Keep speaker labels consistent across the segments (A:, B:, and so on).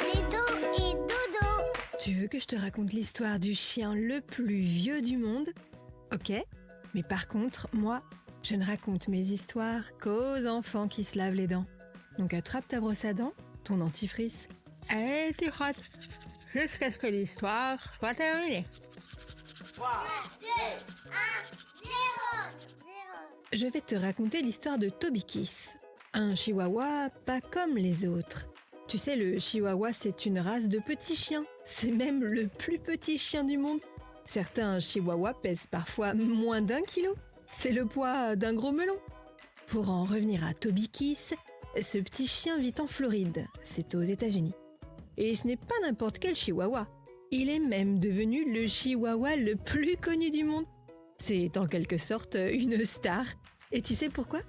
A: Et dodo.
B: Tu veux que je te raconte l'histoire du chien le plus vieux du monde? Ok, mais par contre, moi, je ne raconte mes histoires qu'aux enfants qui se lavent les dents. Donc attrape ta brosse à dents, ton dentifrice. Allez, tu frottes. Jusqu'à ce que l'histoire soit terminée.
A: 3, 2, 1, 0.
B: Je vais te raconter l'histoire de Toby Kiss. Un chihuahua pas comme les autres. Tu sais, le chihuahua, c'est une race de petits chiens. C'est même le plus petit chien du monde. Certains chihuahuas pèsent parfois moins d'1 kilo. C'est le poids d'un gros melon. Pour en revenir à Toby Kiss, ce petit chien vit en Floride. C'est aux États-Unis. Et ce n'est pas n'importe quel chihuahua. Il est même devenu le chihuahua le plus connu du monde. C'est en quelque sorte une star. Et tu sais pourquoi?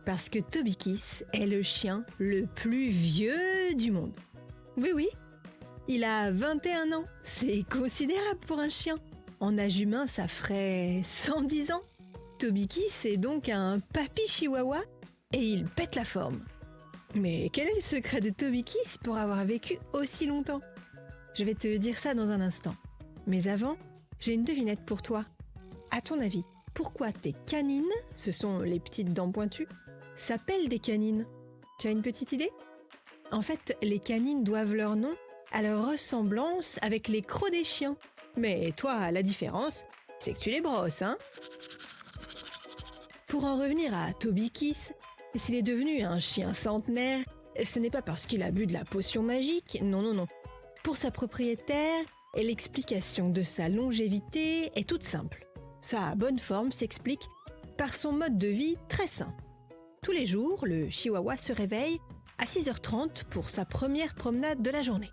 B: Parce que Toby Kiss est le chien le plus vieux du monde. Oui, il a 21 ans. C'est considérable pour un chien. En âge humain, ça ferait 110 ans. Toby Kiss est donc un papy chihuahua et il pète la forme. Mais quel est le secret de Toby Kiss pour avoir vécu aussi longtemps? Je vais te dire ça dans un instant. Mais avant, j'ai une devinette pour toi. À ton avis, pourquoi tes canines, ce sont les petites dents pointues, s'appellent des canines? Tu as une petite idée? En fait, les canines doivent leur nom à leur ressemblance avec les crocs des chiens. Mais toi, la différence, c'est que tu les brosses, hein? Pour en revenir à Toby Kiss, s'il est devenu un chien centenaire, ce n'est pas parce qu'il a bu de la potion magique, non. Pour sa propriétaire, l'explication de sa longévité est toute simple. Sa bonne forme s'explique par son mode de vie très sain. Tous les jours, le chihuahua se réveille à 6h30 pour sa première promenade de la journée.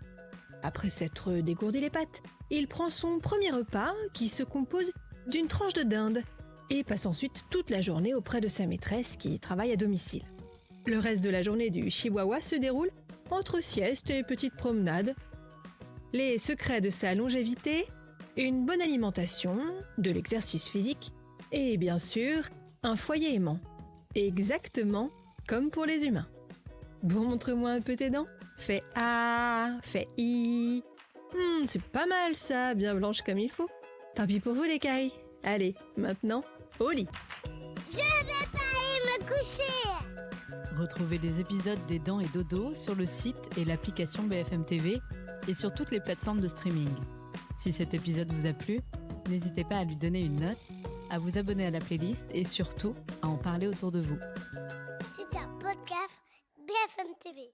B: Après s'être dégourdi les pattes, il prend son premier repas qui se compose d'une tranche de dinde et passe ensuite toute la journée auprès de sa maîtresse qui travaille à domicile. Le reste de la journée du chihuahua se déroule entre sieste et petites promenades. Les secrets de sa longévité, une bonne alimentation, de l'exercice physique et bien sûr un foyer aimant. Exactement comme pour les humains. Bon, montre-moi un peu tes dents. Fais A, fais I. C'est pas mal ça, bien blanche comme il faut. Tant pis pour vous les cailles. Allez, maintenant, au lit.
A: Je vais pas aller me coucher.
C: Retrouvez les épisodes des Dents et Dodo sur le site et l'application BFM TV et sur toutes les plateformes de streaming. Si cet épisode vous a plu, n'hésitez pas à lui donner une note, à vous abonner à la playlist et surtout à en parler autour de vous.
A: C'est un podcast BFM TV.